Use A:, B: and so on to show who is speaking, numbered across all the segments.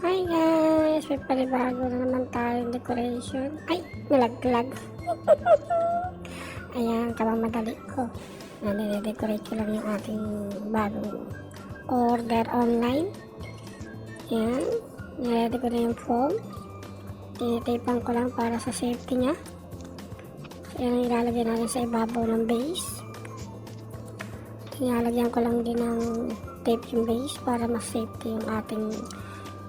A: Hi guys! May panibago na naman tayong decoration. Ay! Nalaglag! Ayan, kamamadali ko. Nire-decorate ko lang yung ating bagong order online. Ayan. Nire-ready ko na yung foam. Tinitapan ko lang para sa safety niya. Ayan ang ilalagay natin sa ibabaw ng base. Nilalagyan ko lang din ng tape yung base para mas safety yung ating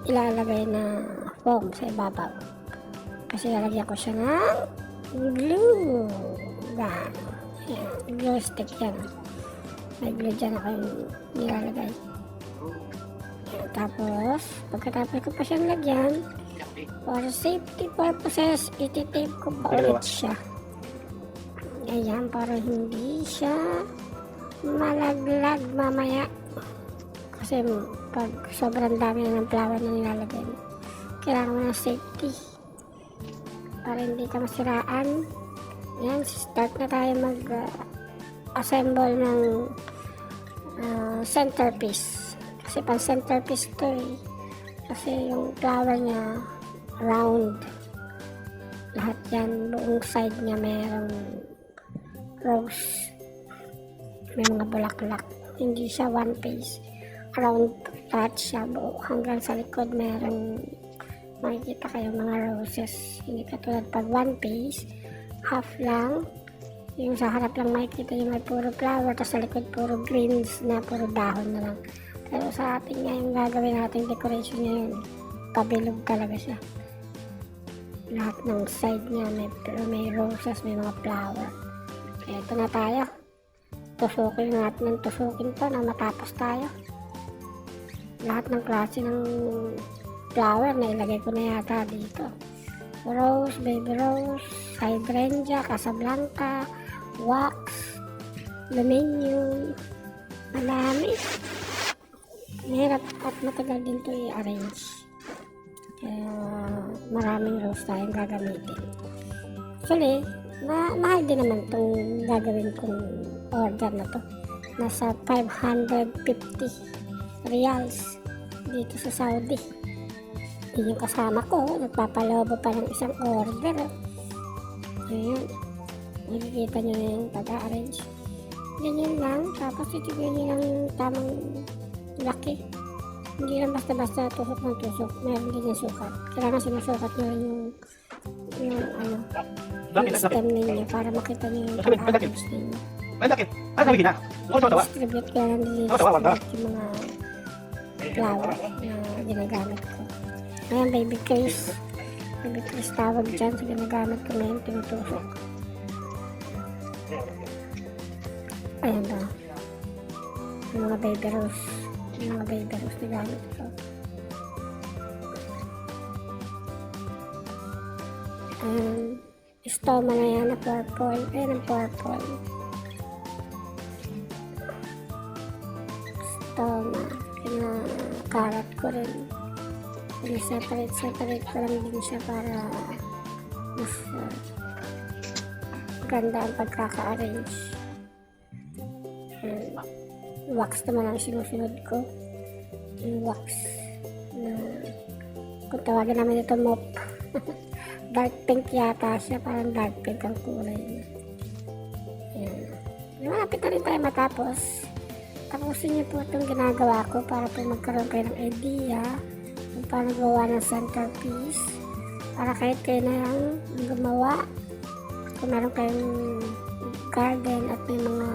A: ilalagay na foam sa ibabaw. Kasi ilalagyan ko siya ng glue. Yan. Glue stick yan. May glue dyan ako yung nilalagay. Yan. Tapos, pagkatapos ko pa siyang lagyan, for safety purposes, ititape ko pa ulit siya. Ayan, para hindi siya malaglag mamaya. Kasi pag sobrang dami na ng flower na nilalagay mo, kailangan mo ng safety para hindi ka masiraan. Yan, start na tayo mag assemble ng centerpiece. Kasi pang centerpiece to eh. Kasi yung flower niya round. Lahat yan, buong side niya mayroong rose. May mga bulaklak. Hindi siya one piece. Round lahat siya buo. Hanggang sa likod mayroong makikita kayo mga roses. Hindi katulad pag one piece, half lang. Yung sa harap lang makikita yung may puro flower. Tapos sa likod puro greens na puro dahon na lang. Pero sa atin nga yung gagawin natin decoration niya yun. Pabilog talaga siya. Lahat ng side niya may roses, may mga flower. Ito na tayo. Tusukin natin ng tusukin to na matapos tayo. Lahat ng klase ng flower na ilagay ko na yata dito. Rose, baby rose, hydrangea, casablanca, wax, luminium, malami. Mahirap at matagal din to i-arrange. Kaya maraming rose tayong gagamitin. Actually, mahal din naman itong gagawin kong order na to. Nasa 550 reals dito sa Saudi. Yung kasama ko, nagpapalobo pa ng isang order. Ayan. Nakikita nyo na yung pag-arrange. Ganyan lang. Tapos itigyan nyo lang yung tamang laki. Hindi lang basta-basta tusok ng tusok. Meron din yung sukat. Kailangan sinusukat nyo rin yung yung stem ninyo para makita nyo yung pag-arrange ninyo. Distribute ko lang din yung mga flower na ginagamit ko. Ayan, baby case. Baby case tawag dyan sa ginagamit ko ngayon, tinutusok. Ayan ba? Yung mga baby rose. Yung mga baby rose na gamit ko. Stoma na yan na purple. Ayan ang purple. Stoma. Kinakarat ko rin. Separate ko lang din siya para mas ganda ang pagkaka-arrange. Wax naman ang sinusunod ko. Yung wax na kung tawagin namin ito mop. Dark pink yata siya, parang dark pink ang kulay niya. Ayan. Malapit na rin tayo matapos. Tapusin niyo po itong ginagawa ko para po magkaroon kayo ng idea kung paano gawa ng centerpiece. Para kahit kayo na lang gumawa. Kung meron kayong garden at may mga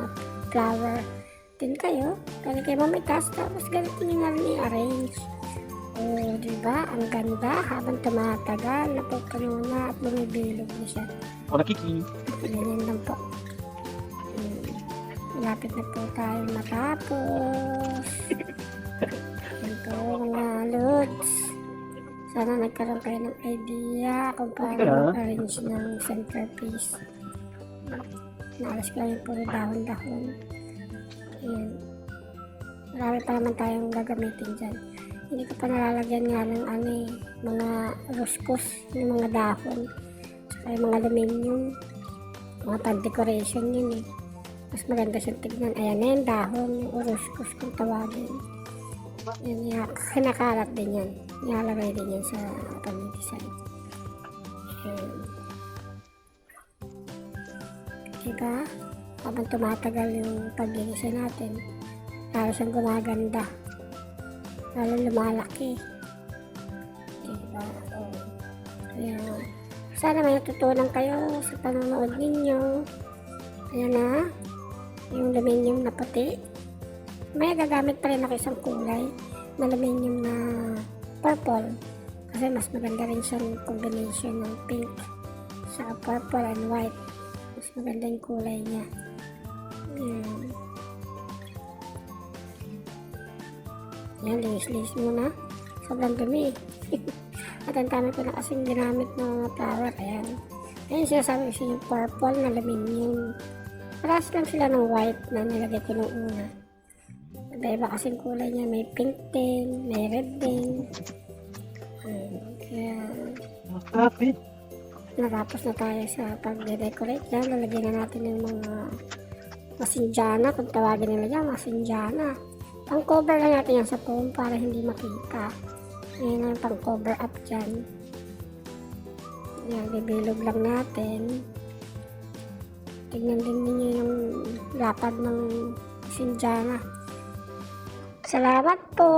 A: flower din kayo, pwede kayo mamitas, tapos ganito nyo na rin i-arrange. O, diba? Ang ganda habang tumatagal, napupuno na at bumibilog na siya.
B: O, nakiki.
A: Ganyan lang po. Malapit na po tayo matapos. Yan po mga loads. Sana nagkaroon kayo ng idea kung paano arrange ng centerpiece. Naalas ko lang yung puro dahon-dahon. Ayan. Marami pa naman tayong gagamitin dyan. Hindi ko pa nalalagyan nga ng mga ruscos, yung mga dahon. Saka yung mga aluminium. Mga pan-decoration yun eh. Mas maganda siyang tignan. Ayan na yung dahon, yung ruscos kung tawagin. Yan, kinakalat din yan. Nilalagay din yan sa pag-design. Ayan. Diba? Habang tumatagal yung pag-design natin, lalo siyang gumaganda. Lalo lumalaki. Diba? Kaya, sana may natutunan kayo sa panonood ninyo. Ayan na, yung aluminium na puti. May gagamit pa rin ako isang kulay na aluminium na purple. Kasi mas maganda rin siyang combination ng pink sa purple and white. Mas maganda yung kulay niya. Ayan. Ayan, linis-linis muna. Sobrang dumi. At ang dami ko na kasing ginamit ng mga flower. Ayan. Ayan sinasabi ko yung purple na aluminium. Paras lang sila ng white na nilagay ko nung una. Iba-iba kasing kulay niya. May pink din, may red din. Kaya natapos na tayo sa pag-decorate yan. Lalagyan na natin yung mga masinjana, kung tawagin nila yan, masinjana. Pang cover lang natin yan sa foam para hindi makita. Yan ang pang cover up dyan. Yan, bibilog lang natin. Tignan din ninyo yung lapad ng masinjana. Salamat po!